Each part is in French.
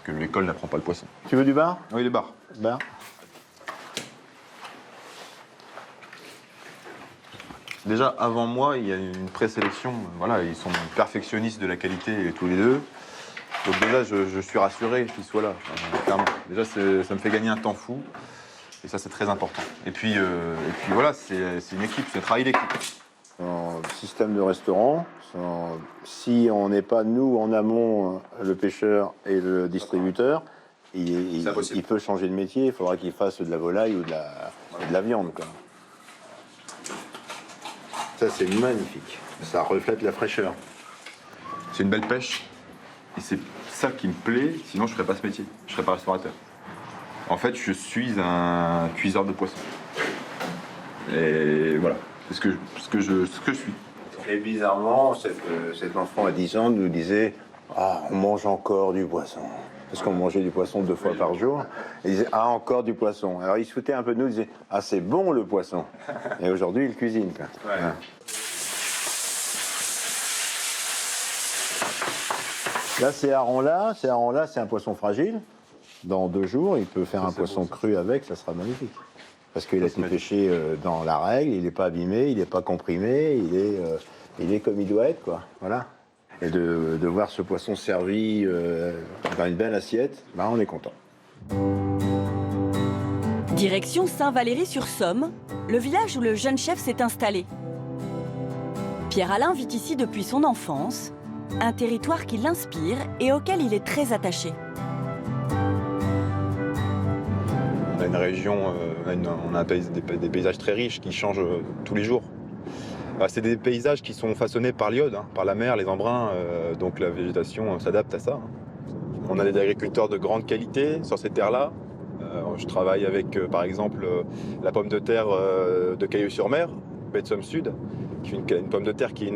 que l'école n'apprend pas le poisson. Tu veux du bar? Oui, les bars. Bar. Déjà, avant moi, il y a une présélection. Voilà, ils sont perfectionnistes de la qualité tous les deux. Donc déjà, je suis rassuré qu'ils soient là, clairement. Déjà, ça me fait gagner un temps fou. Et ça, c'est très important. Et puis voilà, c'est une équipe, c'est un travail d'équipe. En système de restaurant, si on n'est pas, nous, en amont, le pêcheur et le distributeur, il peut changer de métier. Il faudra qu'il fasse de la volaille ou de la viande, quoi. Ça, c'est magnifique. Ça reflète la fraîcheur. C'est une belle pêche. Et c'est ça qui me plaît, sinon je ne ferais pas ce métier. Je ne serais pas restaurateur. En fait, je suis un cuiseur de poisson. Et voilà, c'est ce que je suis. Et bizarrement, cet enfant à 10 ans nous disait « Ah, on mange encore du poisson ». Parce qu'on mangeait du poisson 2 fois par jour. Et il disait « Ah, encore du poisson ». Alors il se foutait un peu de nous, il disait « Ah, c'est bon le poisson ». Et aujourd'hui, il cuisine, quoi. Ouais. Ouais. Là, ces harengs-là, c'est un poisson fragile. Dans 2 jours, il peut faire un poisson cru avec, ça sera magnifique. Parce qu'il a été pêché dans la règle, il n'est pas abîmé, il n'est pas comprimé, il est comme il doit être, quoi. Voilà. Et de voir ce poisson servi dans une belle assiette, ben on est content. Direction Saint-Valery-sur-Somme, le village où le jeune chef s'est installé. Pierre-Alain vit ici depuis son enfance, un territoire qui l'inspire et auquel il est très attaché. On a une région, on a des paysages très riches qui changent tous les jours. C'est des paysages qui sont façonnés par l'iode, par la mer, les embruns, donc la végétation s'adapte à ça. On a des agriculteurs de grande qualité sur ces terres-là. Je travaille avec, par exemple, la pomme de terre de Cailleux-sur-Mer, baie de Somme Sud, qui est une pomme de terre qui est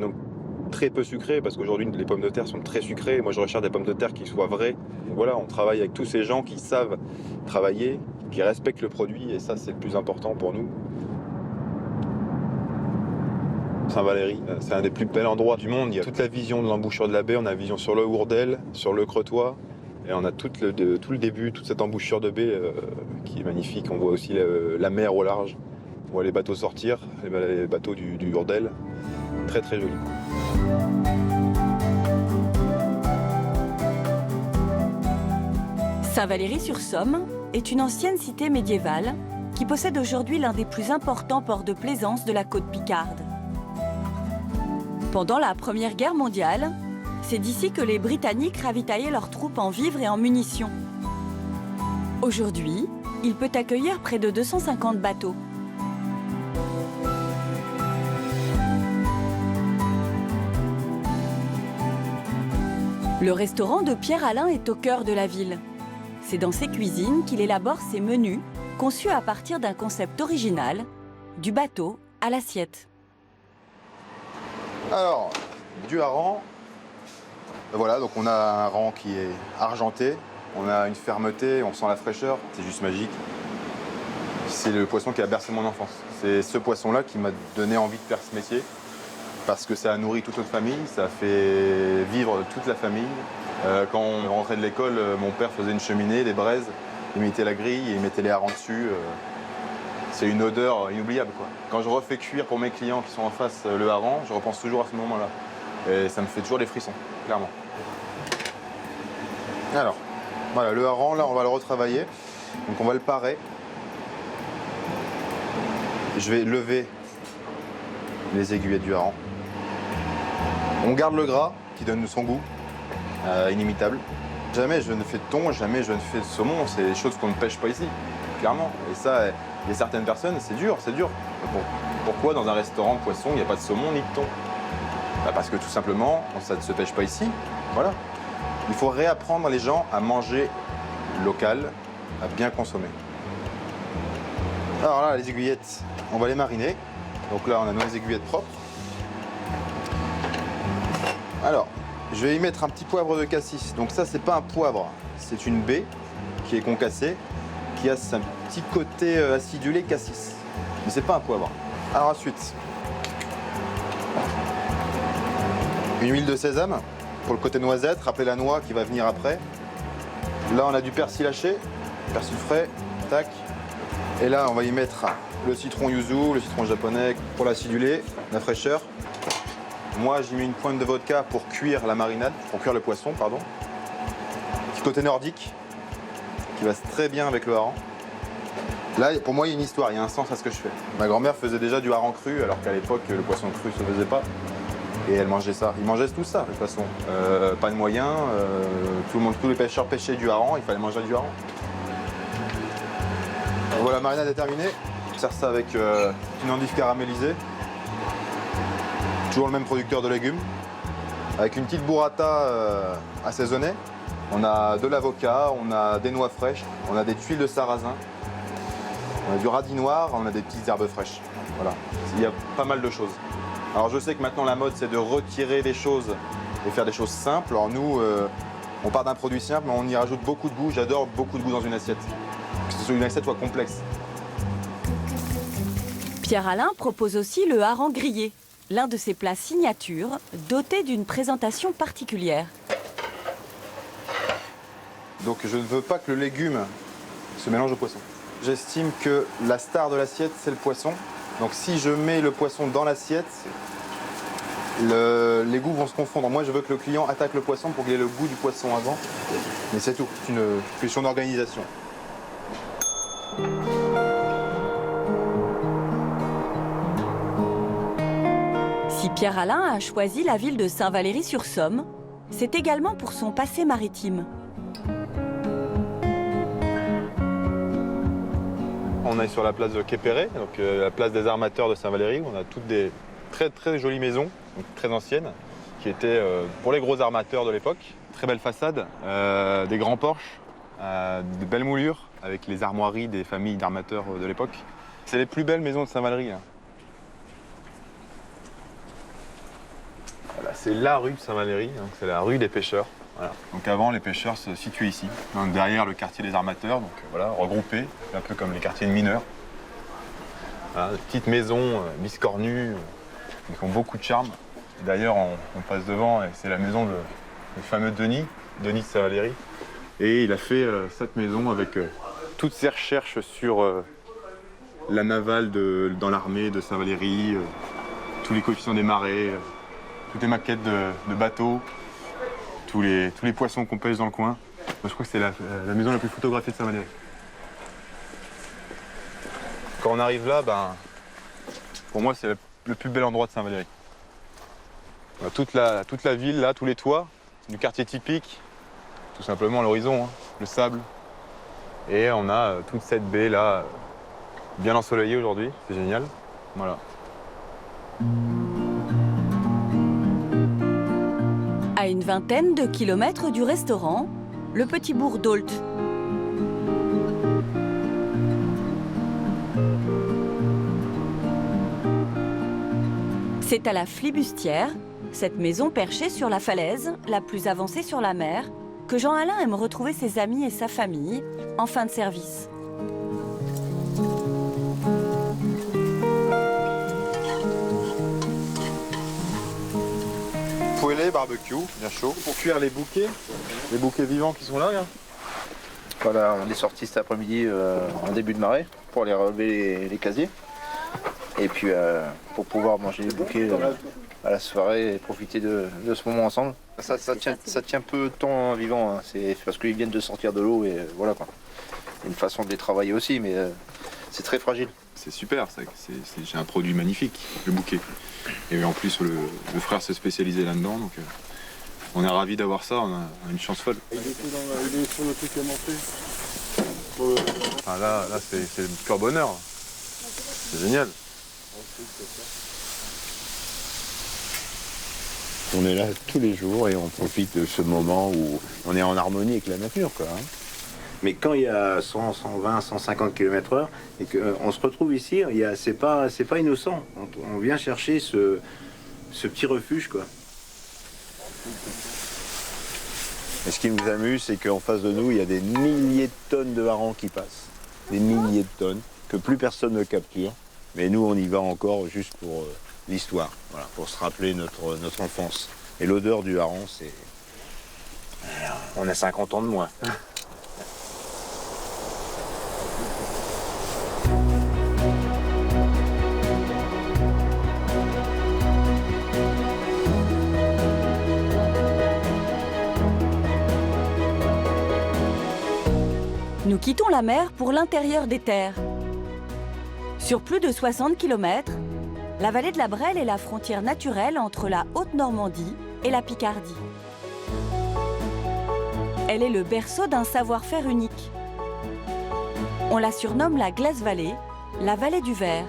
très peu sucrée, parce qu'aujourd'hui, les pommes de terre sont très sucrées. Moi, je recherche des pommes de terre qui soient vraies. Donc voilà, on travaille avec tous ces gens qui savent travailler, qui respectent le produit, et ça, c'est le plus important pour nous. Saint-Valery, c'est un des plus bels endroits du monde. Il y a toute la vision de l'embouchure de la baie, on a la vision sur le Hourdel, sur le Cretois, et on a tout le début, toute cette embouchure de baie qui est magnifique. On voit aussi la mer au large, on voit les bateaux sortir, les bateaux du Hourdel. Très très joli. Saint-Valery-sur-Somme est une ancienne cité médiévale qui possède aujourd'hui l'un des plus importants ports de plaisance de la côte picarde. Pendant la Première Guerre mondiale, c'est d'ici que les Britanniques ravitaillaient leurs troupes en vivres et en munitions. Aujourd'hui, il peut accueillir près de 250 bateaux. Le restaurant de Pierre-Alain est au cœur de la ville. C'est dans ses cuisines qu'il élabore ses menus, conçus à partir d'un concept original, du bateau à l'assiette. Alors, du hareng. Voilà, donc on a un hareng qui est argenté, on a une fermeté, on sent la fraîcheur, c'est juste magique. C'est le poisson qui a bercé mon enfance. C'est ce poisson-là qui m'a donné envie de faire ce métier, parce que ça a nourri toute notre famille, ça a fait vivre toute la famille. Quand on rentrait de l'école, mon père faisait une cheminée, des braises, il mettait la grille et il mettait les harengs dessus. C'est une odeur inoubliable, quoi. Quand je refais cuire pour mes clients qui sont en face le hareng, je repense toujours à ce moment-là. Et ça me fait toujours des frissons, clairement. Alors, voilà, le hareng, là, on va le retravailler. Donc on va le parer. Je vais lever les aiguillettes du hareng. On garde le gras qui donne son goût, inimitable. Jamais je ne fais de thon, jamais je ne fais de saumon. C'est des choses qu'on ne pêche pas ici, clairement. Et ça, il y a certaines personnes, c'est dur, c'est dur. Bon, pourquoi dans un restaurant de poisson, il n'y a pas de saumon ni de thon? Parce que tout simplement, ça ne se pêche pas ici. Voilà. Il faut réapprendre les gens à manger local, à bien consommer. Alors là, les aiguillettes, on va les mariner. Donc là, on a nos aiguillettes propres. Alors, je vais y mettre un petit poivre de cassis. Donc ça, c'est pas un poivre, c'est une baie qui est concassée, qui a un petit côté acidulé cassis. Mais c'est pas un poivre. Alors ensuite, une huile de sésame pour le côté noisette, rappelez la noix qui va venir après. Là, on a du persil haché, persil frais, tac. Et là, on va y mettre le citron yuzu, le citron japonais pour l'acidulé, la fraîcheur. Moi, j'y mets une pointe de vodka pour cuire la marinade, pour cuire le poisson, pardon. Petit côté nordique, qui va très bien avec le hareng. Là, pour moi, il y a une histoire, il y a un sens à ce que je fais. Ma grand-mère faisait déjà du hareng cru, alors qu'à l'époque, le poisson cru ne se faisait pas. Et elle mangeait ça. Ils mangeaient tout ça, de toute façon. Pas de moyens, tous les pêcheurs pêchaient du hareng, il fallait manger du hareng. Voilà, la marinade est terminée. Je sers ça avec une endive caramélisée. Toujours le même producteur de légumes. Avec une petite burrata assaisonnée. On a de l'avocat, on a des noix fraîches, on a des tuiles de sarrasin, on a du radis noir, on a des petites herbes fraîches. Voilà, il y a pas mal de choses. Alors je sais que maintenant la mode c'est de retirer des choses et faire des choses simples. Alors nous, on part d'un produit simple, mais on y rajoute beaucoup de goût. J'adore beaucoup de goût dans une assiette. Que une assiette soit complexe. Pierre Alain propose aussi le hareng grillé, l'un de ses plats signatures, doté d'une présentation particulière. Donc je ne veux pas que le légume se mélange au poisson. J'estime que la star de l'assiette, c'est le poisson. Donc si je mets le poisson dans l'assiette, les goûts vont se confondre. Moi, je veux que le client attaque le poisson pour qu'il ait le goût du poisson avant. Mais c'est tout, c'est une question d'organisation. Si Pierre Alain a choisi la ville de Saint-Valery-sur-Somme, c'est également pour son passé maritime. On est sur la place de Quai-Perret, donc la place des armateurs de Saint-Valery, où on a toutes des très jolies maisons, donc très anciennes, qui étaient pour les gros armateurs de l'époque. Très belles façades, des grands porches, de belles moulures, avec les armoiries des familles d'armateurs de l'époque. C'est les plus belles maisons de Saint-Valery. Voilà, c'est la rue de Saint-Valery, c'est la rue des pêcheurs. Voilà. Donc avant, les pêcheurs se situaient ici, donc derrière le quartier des armateurs, donc voilà, regroupés, un peu comme les quartiers de mineurs. Voilà, des petites maisons biscornues, qui ont beaucoup de charme. D'ailleurs, on passe devant et c'est la maison du fameux Denis de Saint-Valery. Et il a fait cette maison avec toutes ses recherches sur la navale dans l'armée de Saint-Valery, tous les coefficients des marées, toutes les maquettes de bateaux. Tous les poissons qu'on pêche dans le coin. Moi, je crois que c'est la maison la plus photographiée de Saint-Valery. Quand on arrive là, pour moi, c'est le plus bel endroit de Saint-Valery. Toute la ville, là, tous les toits, du quartier typique, tout simplement l'horizon, le sable. Et on a toute cette baie là, bien ensoleillée aujourd'hui, c'est génial. Voilà. À une vingtaine de kilomètres du restaurant, le petit bourg d'Ault. C'est à la Flibustière, cette maison perchée sur la falaise, la plus avancée sur la mer, que Jean Alain aime retrouver ses amis et sa famille en fin de service. Poêlé, barbecue, bien chaud. Pour cuire les bouquets vivants qui sont là. Voilà, on est sorti cet après-midi en début de marée pour aller relever les casiers. Et puis pour pouvoir manger les bouquets à la soirée et profiter de ce moment ensemble. Ça tient peu de temps vivant, hein. C'est parce qu'ils viennent de sortir de l'eau et voilà quoi. Il y a une façon de les travailler aussi, mais c'est très fragile. C'est super, j'ai un produit magnifique, le bouquet. Et en plus, le frère s'est spécialisé là-dedans, donc on est ravis d'avoir ça, on a une chance folle. Il est sur le truc à monter. Enfin, là c'est le pur bonheur. C'est génial. On est là tous les jours et on profite de ce moment où on est en harmonie avec la nature, quoi. Mais quand il y a 100, 120, 150 km/h et qu'on se retrouve ici, c'est pas innocent. On vient chercher ce petit refuge, quoi. Et ce qui nous amuse, c'est qu'en face de nous, il y a des milliers de tonnes de harengs qui passent. Des milliers de tonnes que plus personne ne capture. Mais nous, on y va encore juste pour l'histoire, voilà, pour se rappeler notre enfance. Et l'odeur du hareng, c'est... On a 50 ans de moins. Nous quittons la mer pour l'intérieur des terres. Sur plus de 60 km, la vallée de la Brelle est la frontière naturelle entre la Haute-Normandie et la Picardie. Elle est le berceau d'un savoir-faire unique. On la surnomme la Glace Vallée, la vallée du verre.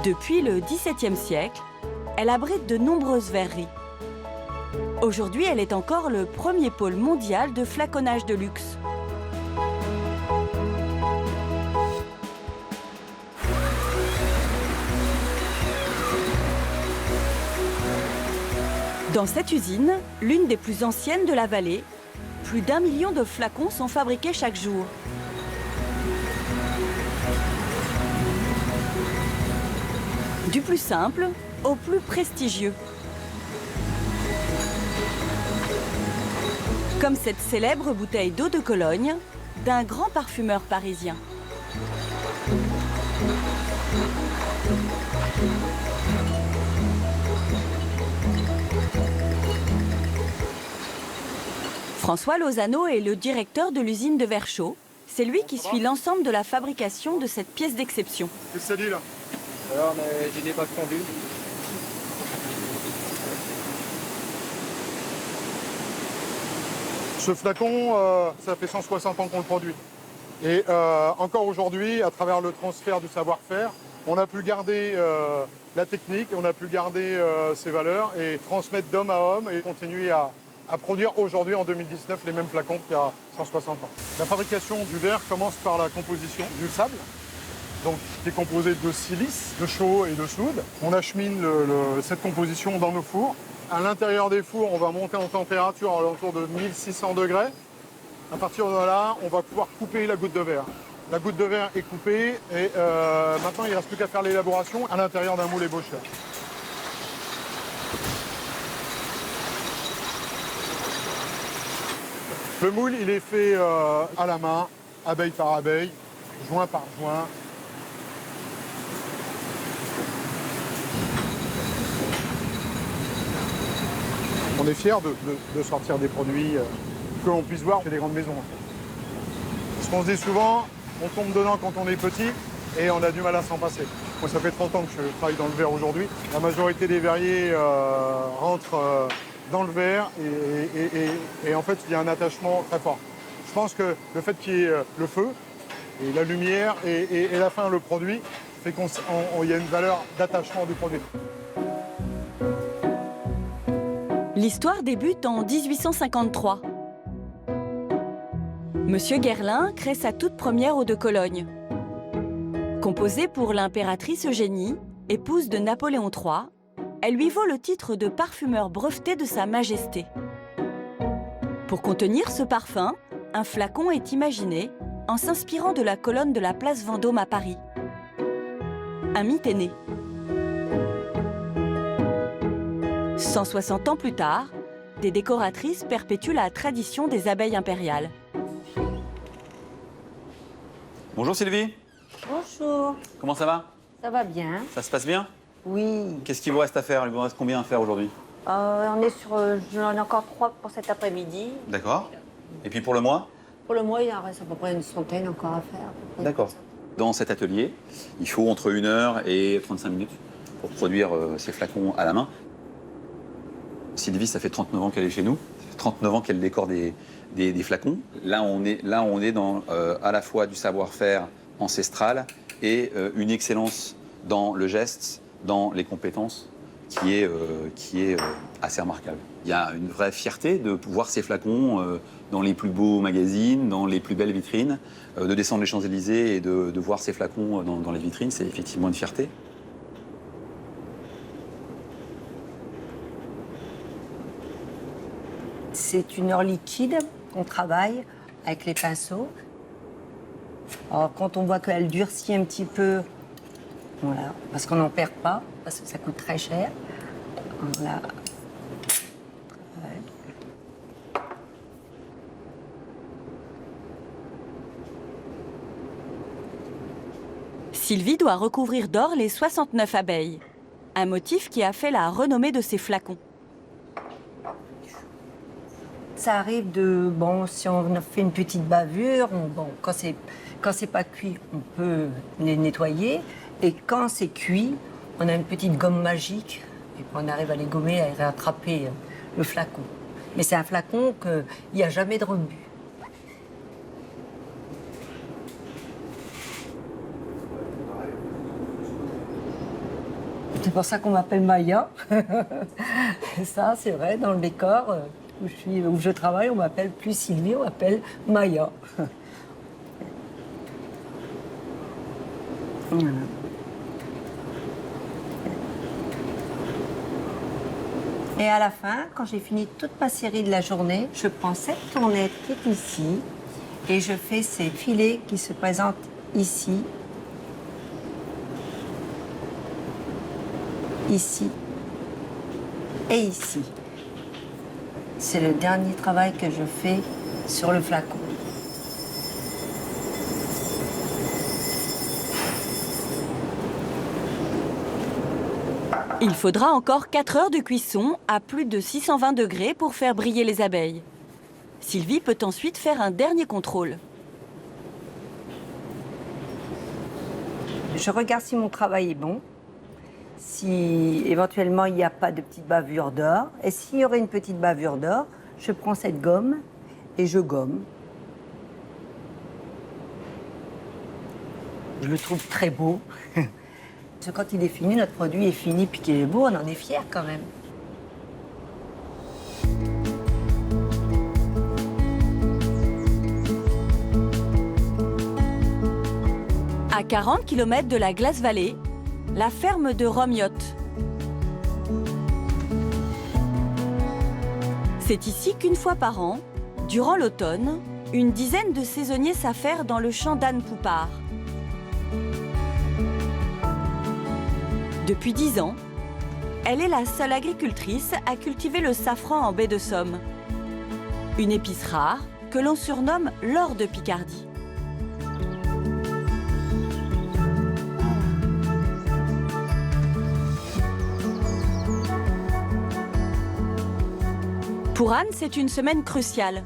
Depuis le XVIIe siècle, elle abrite de nombreuses verreries. Aujourd'hui, elle est encore le premier pôle mondial de flaconnage de luxe. Dans cette usine, l'une des plus anciennes de la vallée, plus d'1 million de flacons sont fabriqués chaque jour. Du plus simple au plus prestigieux. Comme cette célèbre bouteille d'eau de Cologne d'un grand parfumeur parisien. François Lozano est le directeur de l'usine de Verchaux. C'est lui qui suit l'ensemble de la fabrication de cette pièce d'exception. Qu'est-ce que ça dit là? Alors, je n'ai pas fondu. Ce flacon, ça fait 160 ans qu'on le produit. Et encore aujourd'hui, à travers le transfert du savoir-faire, on a pu garder la technique, on a pu garder ses valeurs et transmettre d'homme à homme et continuer à produire aujourd'hui, en 2019, les mêmes flacons qu'il y a 160 ans. La fabrication du verre commence par la composition du sable, donc, qui est composé de silice, de chaux et de soude. On achemine cette composition dans nos fours. À l'intérieur des fours, on va monter en température à l'entour de 1600 degrés. À partir de là, on va pouvoir couper la goutte de verre. La goutte de verre est coupée et maintenant, il ne reste plus qu'à faire l'élaboration à l'intérieur d'un moule ébaucheur. Le moule, il est fait à la main, abeille par abeille, joint par joint. On est fiers de sortir des produits que l'on puisse voir chez les grandes maisons. En fait. Ce qu'on se dit souvent, on tombe dedans quand on est petit et on a du mal à s'en passer. Moi, ça fait 30 ans que je travaille dans le verre aujourd'hui. La majorité des verriers rentrent dans le verre et en fait, il y a un attachement très fort. Je pense que le fait qu'il y ait le feu et la lumière et la fin, le produit, fait qu'il y a une valeur d'attachement du produit. L'histoire débute en 1853. Monsieur Guerlain crée sa toute première eau de Cologne. Composée pour l'impératrice Eugénie, épouse de Napoléon III, elle lui vaut le titre de parfumeur breveté de Sa Majesté. Pour contenir ce parfum, un flacon est imaginé en s'inspirant de la colonne de la place Vendôme à Paris. Un mythe est né. 160 ans plus tard, des décoratrices perpétuent la tradition des abeilles impériales. Bonjour Sylvie, Bonjour, comment ça va? ça va bien? Ça se passe bien? Oui. Qu'est-ce qu'il vous reste à faire? Il vous reste combien à faire aujourd'hui? On est sur. J'en ai encore 3 pour cet après-midi. D'accord. Et puis pour le mois? Pour le mois, il en reste à peu près une centaine encore à faire. D'accord. Dans cet atelier, il faut entre 1 heure et 35 minutes pour produire ces flacons à la main. Sylvie, ça fait 39 ans qu'elle est chez nous. Ça fait 39 ans qu'elle décore des flacons. Là, on est dans à la fois du savoir-faire ancestral et une excellence dans le geste, dans les compétences, qui est assez remarquable. Il y a une vraie fierté de voir ces flacons dans les plus beaux magazines, dans les plus belles vitrines, de descendre les Champs-Élysées et de voir ces flacons dans les vitrines, c'est effectivement une fierté. C'est une heure liquide qu'on travaille avec les pinceaux. Alors, quand on voit qu'elle durcit un petit peu, voilà, parce qu'on n'en perd pas, parce que ça coûte très cher. Voilà. Ouais. Sylvie doit recouvrir d'or les 69 abeilles, un motif qui a fait la renommée de ses flacons. ça arrive de, bon, si on a fait une petite bavure, bon, quand c'est pas cuit, on peut les nettoyer. Et quand c'est cuit, on a une petite gomme magique et puis on arrive à les gommer, à rattraper le flacon. Mais c'est un flacon qu'il n'y a jamais de rebut. C'est pour ça qu'on m'appelle Maya. Ça, c'est vrai, dans le décor où je travaille, on m'appelle plus Sylvie, on m'appelle Maya. Voilà. Et à la fin, quand j'ai fini toute ma série de la journée, je prends cette tournette qui est ici et je fais ces filets qui se présentent ici, ici et ici. C'est le dernier travail que je fais sur le flacon. Il faudra encore 4 heures de cuisson à plus de 620 degrés pour faire briller les abeilles. Sylvie peut ensuite faire un dernier contrôle. Je regarde si mon travail est bon, si éventuellement il n'y a pas de petite bavure d'or. Et s'il y aurait une petite bavure d'or, je prends cette gomme et je gomme. Je le trouve très beau. Parce que quand il est fini, notre produit est fini puis qu'il est beau, on en est fiers quand même. À 40 km de la Glace Valley, la ferme de Romyotte. C'est ici qu'une fois par an, durant l'automne, une dizaine de saisonniers s'affairent dans le champ d'Anne Poupard. Depuis 10 ans, elle est la seule agricultrice à cultiver le safran en baie de Somme. Une épice rare que l'on surnomme l'or de Picardie. Pour Anne, c'est une semaine cruciale.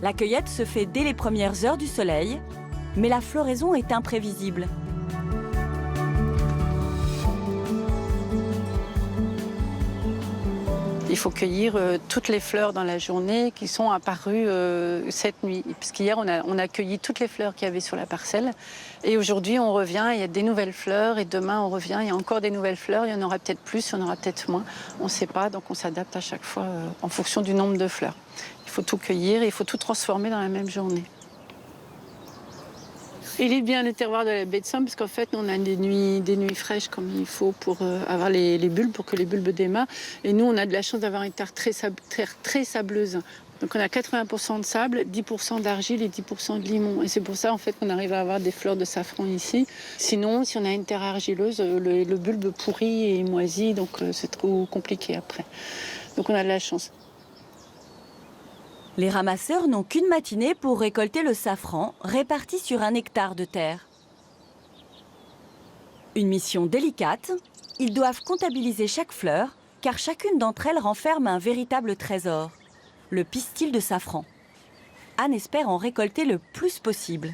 La cueillette se fait dès les premières heures du soleil, mais la floraison est imprévisible. Il faut cueillir toutes les fleurs dans la journée qui sont apparues cette nuit. Puisqu'hier, on a cueilli toutes les fleurs qu'il y avait sur la parcelle. Et aujourd'hui, on revient, il y a des nouvelles fleurs. Et demain, on revient, il y a encore des nouvelles fleurs. Il y en aura peut-être plus, il y en aura peut-être moins. On ne sait pas, donc on s'adapte à chaque fois en fonction du nombre de fleurs. Il faut tout cueillir et il faut tout transformer dans la même journée. Il est bien le terroir de la baie de Somme parce qu'en fait, nous, on a des nuits fraîches comme il faut pour avoir les bulbes, pour que les bulbes démarrent. Et nous, on a de la chance d'avoir une terre très sableuse. Donc on a 80% de sable, 10% d'argile et 10% de limon. Et c'est pour ça en fait qu'on arrive à avoir des fleurs de safran ici. Sinon, si on a une terre argileuse, le bulbe pourrit et moisit, donc c'est trop compliqué après. Donc on a de la chance. Les ramasseurs n'ont qu'une matinée pour récolter le safran réparti sur 1 hectare de terre. Une mission délicate, ils doivent comptabiliser chaque fleur car chacune d'entre elles renferme un véritable trésor, le pistil de safran. Anne espère en récolter le plus possible.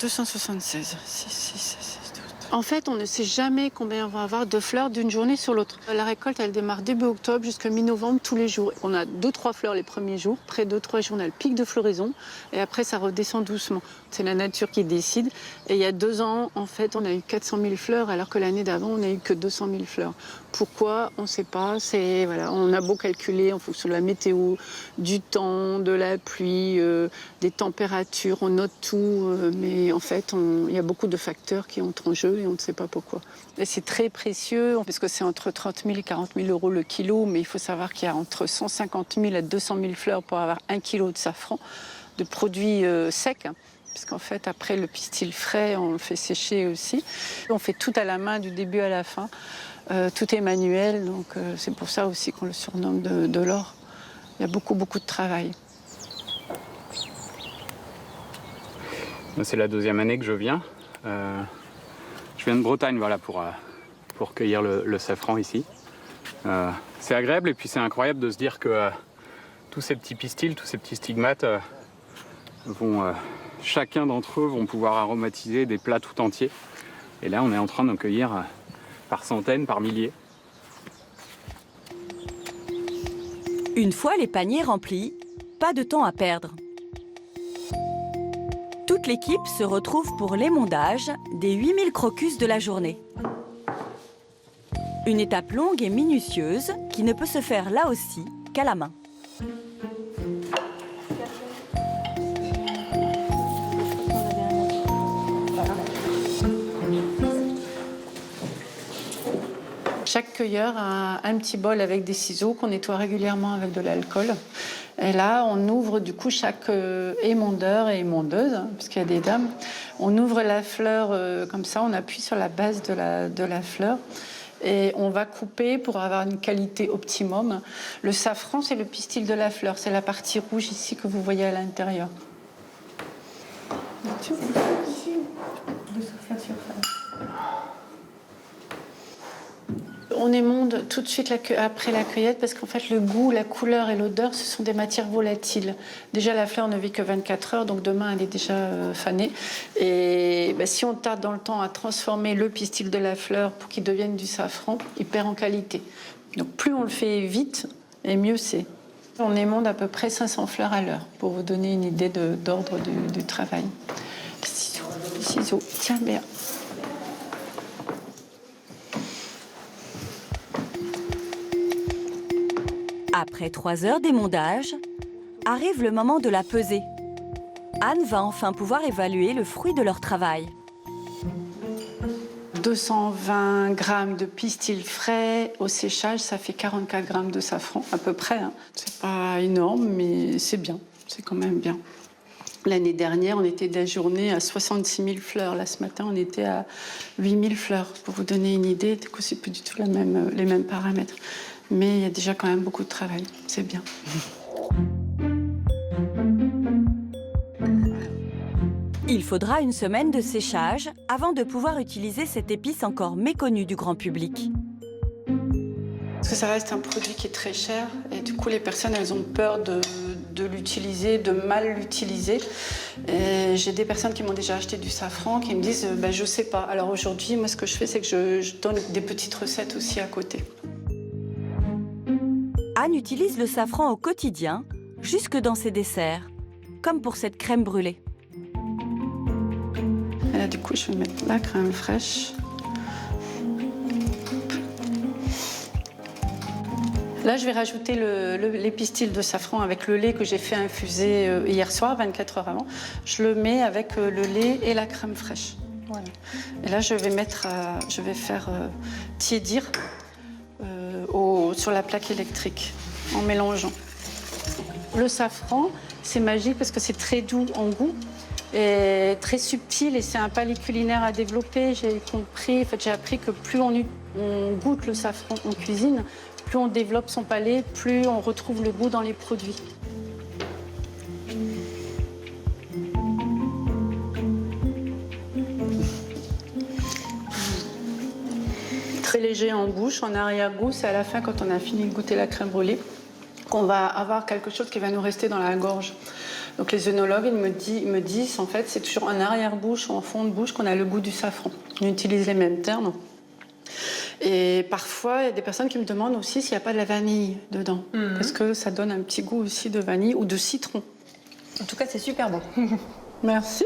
276, 6, 6, 6, 12. En fait, on ne sait jamais combien on va avoir de fleurs d'une journée sur l'autre. La récolte, elle démarre début octobre jusqu'à mi-novembre tous les jours. On a 2-3 fleurs les premiers jours. Après 2-3 jours, on a le pic de floraison. Et après, ça redescend doucement. C'est la nature qui décide. Et il y a 2 ans, en fait, on a eu 400 000 fleurs, alors que l'année d'avant, on n'a eu que 200 000 fleurs. Pourquoi? On ne sait pas. Voilà, on a beau calculer en fonction de la météo, du temps, de la pluie, des températures. On note tout. Mais en fait, il y a beaucoup de facteurs qui entrent en jeu. Et on ne sait pas pourquoi. Et c'est très précieux, parce que c'est entre 30 000 et 40 000 euros le kilo, mais il faut savoir qu'il y a entre 150 000 à 200 000 fleurs pour avoir 1 kilo de safran, de produits secs, puisqu'en fait, après le pistil frais, on le fait sécher aussi. On fait tout à la main, du début à la fin. Tout est manuel, donc c'est pour ça aussi qu'on le surnomme de l'or. Il y a beaucoup de travail. C'est la 2e année que je viens. Je viens de Bretagne, voilà, pour cueillir le safran ici. C'est agréable et puis c'est incroyable de se dire que tous ces petits pistils, tous ces petits stigmates chacun d'entre eux vont pouvoir aromatiser des plats tout entiers. Et là, on est en train d'en cueillir par centaines, par milliers. Une fois les paniers remplis, pas de temps à perdre. Toute l'équipe se retrouve pour l'émondage des 8000 crocus de la journée. Une étape longue et minutieuse qui ne peut se faire là aussi qu'à la main. Chaque cueilleur a un petit bol avec des ciseaux qu'on nettoie régulièrement avec de l'alcool. Et là, on ouvre du coup chaque émondeur et émondeuse, hein, parce qu'il y a des dames. On ouvre la fleur comme ça, on appuie sur la base de la fleur. Et on va couper pour avoir une qualité optimum. Le safran, c'est le pistil de la fleur. C'est la partie rouge ici que vous voyez à l'intérieur. On émonde tout de suite après la cueillette parce qu'en fait le goût, la couleur et l'odeur, ce sont des matières volatiles. Déjà la fleur ne vit que 24 heures, donc demain elle est déjà fanée. Et si on tarde dans le temps à transformer le pistil de la fleur pour qu'il devienne du safran, il perd en qualité. Donc plus on le fait vite, et mieux c'est. On émonde à peu près 500 fleurs à l'heure pour vous donner une idée d'ordre du travail. Ciseaux, tiens bien. Après 3 heures d'émondage, arrive le moment de la pesée. Anne va enfin pouvoir évaluer le fruit de leur travail. 220 grammes de pistil frais au séchage, ça fait 44 grammes de safran, à peu près. Hein. C'est pas énorme, mais c'est bien. C'est quand même bien. L'année dernière, on était de la journée à 66 000 fleurs. Là, ce matin, on était à 8 000 fleurs. Pour vous donner une idée, du coup, c'est plus du tout les mêmes paramètres. Mais il y a déjà quand même beaucoup de travail. C'est bien. Il faudra une semaine de séchage avant de pouvoir utiliser cette épice encore méconnue du grand public. Parce que ça reste un produit qui est très cher. Et du coup, les personnes, elles ont peur de l'utiliser, de mal l'utiliser. Et j'ai des personnes qui m'ont déjà acheté du safran qui me disent je sais pas. Alors aujourd'hui, moi, ce que je fais, c'est que je donne des petites recettes aussi à côté. Anne utilise le safran au quotidien, jusque dans ses desserts, comme pour cette crème brûlée. Et là, du coup, je vais mettre la crème fraîche. Là, je vais rajouter les pistils de safran avec le lait que j'ai fait infuser hier soir, 24 heures avant. Je le mets avec le lait et la crème fraîche. Voilà. Et là, je vais faire tiédir sur la plaque électrique en mélangeant. Le safran, c'est magique parce que c'est très doux en goût et très subtil et c'est un palais culinaire à développer. J'ai appris que plus on goûte le safran en cuisine, plus on développe son palais, plus on retrouve le goût dans les produits. Très léger en bouche, en arrière-goût, c'est à la fin quand on a fini de goûter la crème brûlée qu'on va avoir quelque chose qui va nous rester dans la gorge. Donc les œnologues ils me disent en fait c'est toujours en arrière-bouche ou en fond de bouche qu'on a le goût du safran. On utilise les mêmes termes. Et parfois, il y a des personnes qui me demandent aussi s'il n'y a pas de la vanille dedans. Parce que ça donne un petit goût aussi de vanille ou de citron. En tout cas, c'est super bon. Merci.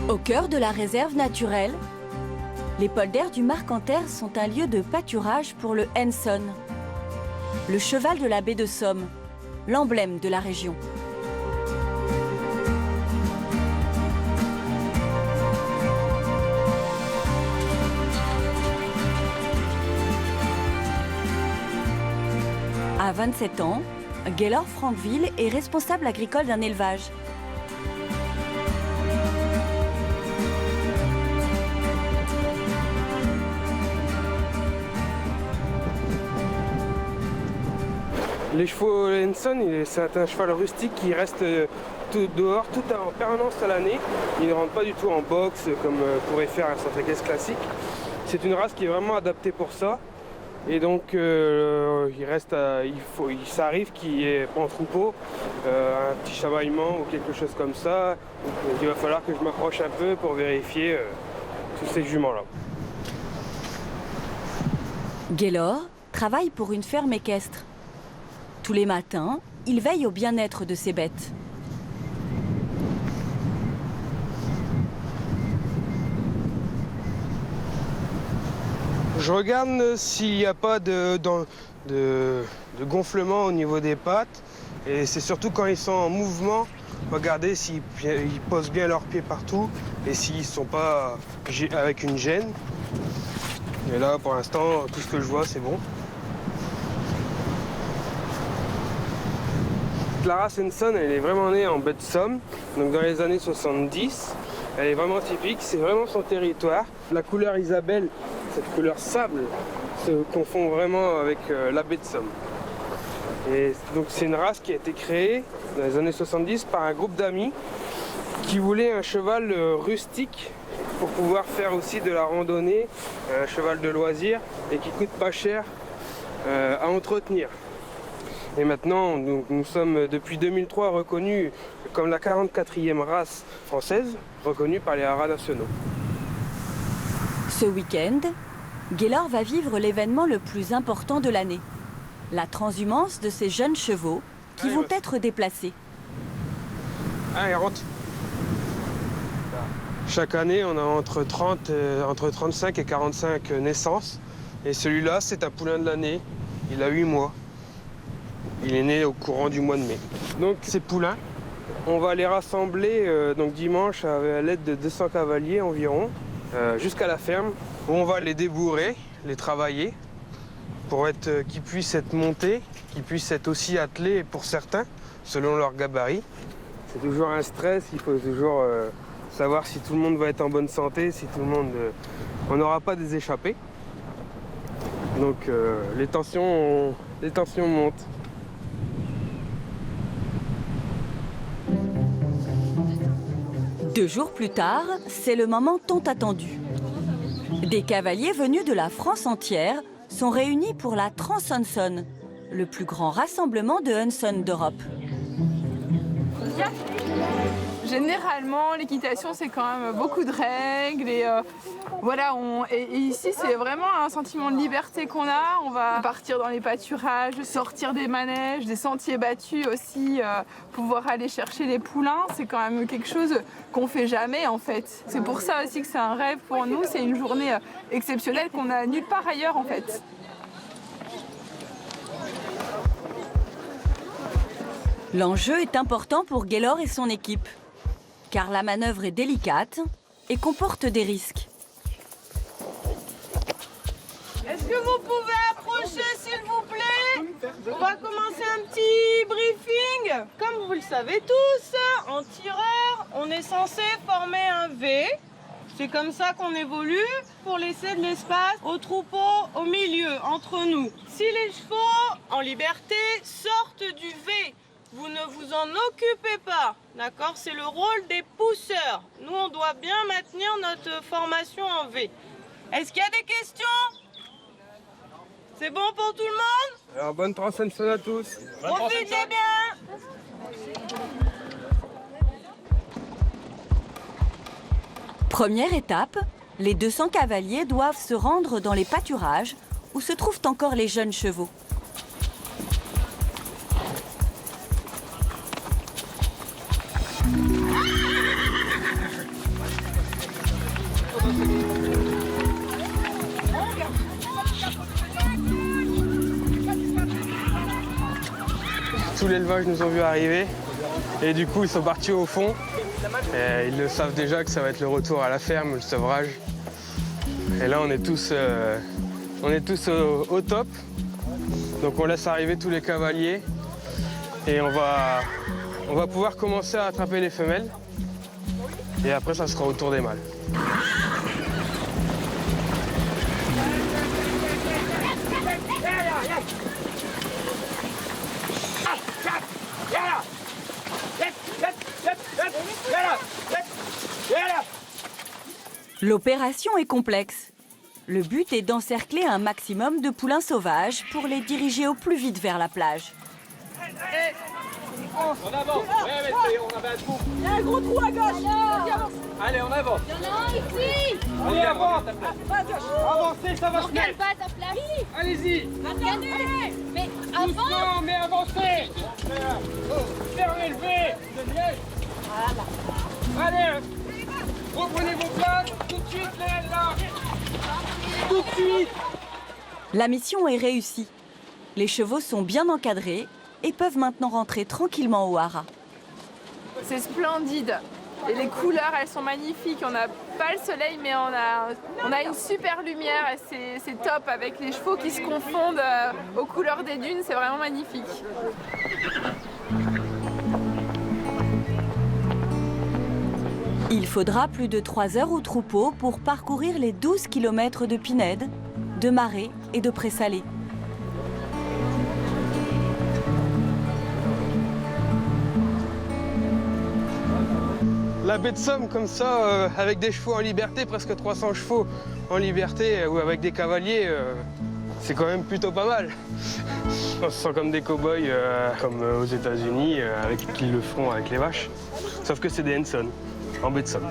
Au cœur de la réserve naturelle, les polders du Marcanterre sont un lieu de pâturage pour le Henson, le cheval de la baie de Somme, l'emblème de la région. À 27 ans, Gaylor Franqueville est responsable agricole d'un élevage. Les chevaux Henson, c'est un cheval rustique qui reste tout dehors, tout en permanence à l'année. Ils ne rentrent pas du tout en boxe comme pourrait faire un centre équestre classique. C'est une race qui est vraiment adaptée pour ça. Et donc ça arrive qu'il y ait en troupeau un petit chamaillement ou quelque chose comme ça. Donc, il va falloir que je m'approche un peu pour vérifier tous ces juments-là. Gaylor travaille pour une ferme équestre. Tous les matins, il veille au bien-être de ses bêtes. Je regarde s'il n'y a pas de gonflement au niveau des pattes. Et c'est surtout quand ils sont en mouvement, regarder s'ils posent bien leurs pieds partout et s'ils ne sont pas avec une gêne. Et là, pour l'instant, tout ce que je vois, c'est bon. La race Henson, elle est vraiment née en baie de Somme, donc dans les années 70. Elle est vraiment typique, c'est vraiment son territoire. La couleur Isabelle, cette couleur sable, se confond vraiment avec la baie de Somme. Et donc c'est une race qui a été créée dans les années 70 par un groupe d'amis qui voulaient un cheval rustique pour pouvoir faire aussi de la randonnée, un cheval de loisir et qui coûte pas cher à entretenir. Et maintenant, nous sommes depuis 2003 reconnus comme la 44e race française, reconnue par les haras nationaux. Ce week-end, Gaylor va vivre l'événement le plus important de l'année. La transhumance de ces jeunes chevaux qui vont être déplacés. Allez, rentre. Chaque année, on a entre 35 et 45 naissances. Et celui-là, c'est un poulain de l'année. Il a 8 mois. Il est né au courant du mois de mai. Donc ces poulains, on va les rassembler donc dimanche à l'aide de 200 cavaliers environ, jusqu'à la ferme, où on va les débourrer, les travailler, pour qu'ils puissent être montés, qu'ils puissent être aussi attelés pour certains, selon leur gabarit. C'est toujours un stress, il faut toujours savoir si tout le monde va être en bonne santé, si tout le monde... on n'aura pas des échappées. Donc les tensions montent. Deux jours plus tard, c'est le moment tant attendu. Des cavaliers venus de la France entière sont réunis pour la Trans-Henson, le plus grand rassemblement de Henson d'Europe. Généralement, l'équitation, c'est quand même beaucoup de règles et voilà. Et ici, c'est vraiment un sentiment de liberté qu'on a. On va partir dans les pâturages, sortir des manèges, des sentiers battus aussi, pouvoir aller chercher les poulains. C'est quand même quelque chose qu'on fait jamais en fait. C'est pour ça aussi que c'est un rêve pour nous. C'est une journée exceptionnelle qu'on a nulle part ailleurs en fait. L'enjeu est important pour Gaylor et son équipe, car la manœuvre est délicate et comporte des risques. Est-ce que vous pouvez approcher, s'il vous plaît? On va commencer un petit briefing. Comme vous le savez tous, en tireur, on est censé former un V. C'est comme ça qu'on évolue pour laisser de l'espace au troupeau au milieu, entre nous. Si les chevaux en liberté sortent du V, vous ne vous en occupez pas, d'accord? C'est le rôle des pousseurs. Nous, on doit bien maintenir notre formation en V. Est-ce qu'il y a des questions? C'est bon pour tout le monde? Alors bonne Trans-Henson à tous. Profitez bien. Première étape, les 200 cavaliers doivent se rendre dans les pâturages où se trouvent encore les jeunes chevaux. Tout l'élevage nous ont vu arriver et du coup ils sont partis au fond. Et ils le savent déjà que ça va être le retour à la ferme, le sevrage. Et là on est tous au top. Donc on laisse arriver tous les cavaliers et on va pouvoir commencer à attraper les femelles. Et après ça sera au tour des mâles. L'opération est complexe. Le but est d'encercler un maximum de poulains sauvages pour les diriger au plus vite vers la plage. En avant. On avait un trou. Il y a un gros trou à gauche. Allez, en avant. Il y en a un ici. Allez, avance. Avancez, ça va se mettre. Pas ta place. Allez-y. Regardez. Mais avant. Doucement, mais avancez. Fermez le V. Allez. Reprenez vos places. Tout de suite, là. Tout de suite. La mission est réussie. Les chevaux sont bien encadrés et peuvent maintenant rentrer tranquillement au haras. C'est splendide. Et les couleurs, elles sont magnifiques. On n'a pas le soleil, mais on a une super lumière et c'est top avec les chevaux qui se confondent aux couleurs des dunes. C'est vraiment magnifique. Il faudra plus de 3 heures au troupeau pour parcourir les 12 km de pinèdes, de marais et de prés salés. La baie de Somme comme ça, avec des chevaux en liberté, presque 300 chevaux en liberté, ou avec des cavaliers, c'est quand même plutôt pas mal. On se sent comme des cow-boys, comme aux États-Unis, qui le font avec les vaches. Sauf que c'est des Henson, en baie de Somme.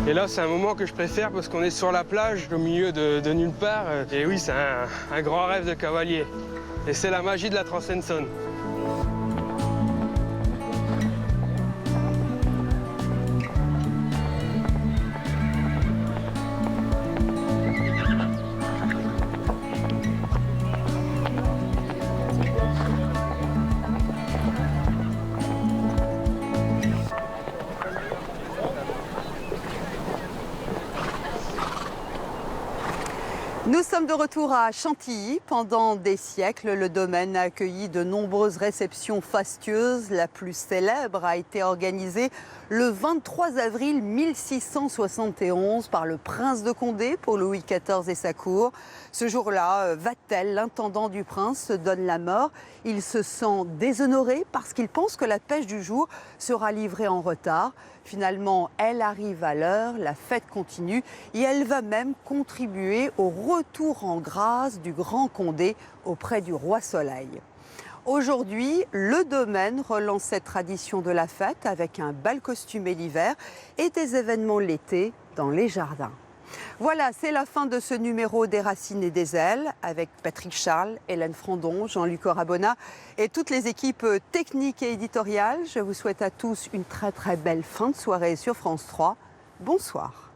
Et là, c'est un moment que je préfère parce qu'on est sur la plage, au milieu de nulle part. Et oui, c'est un grand rêve de cavalier. Et c'est la magie de la Trans-Henson. Nous sommes de retour à Chantilly. Pendant des siècles, le domaine a accueilli de nombreuses réceptions fastueuses. La plus célèbre a été organisée le 23 avril 1671 par le prince de Condé pour Louis XIV et sa cour. Ce jour-là, Vatel, l'intendant du prince, se donne la mort. Il se sent déshonoré parce qu'il pense que la pêche du jour sera livrée en retard. Finalement, elle arrive à l'heure, la fête continue et elle va même contribuer au retour en grâce du Grand Condé auprès du roi Soleil. Aujourd'hui, le domaine relance cette tradition de la fête avec un bal costumé l'hiver et des événements l'été dans les jardins. Voilà, c'est la fin de ce numéro des Racines et des Ailes avec Patrick Charles, Hélène Frondon, Jean-Luc Orabona et toutes les équipes techniques et éditoriales. Je vous souhaite à tous une très belle fin de soirée sur France 3. Bonsoir.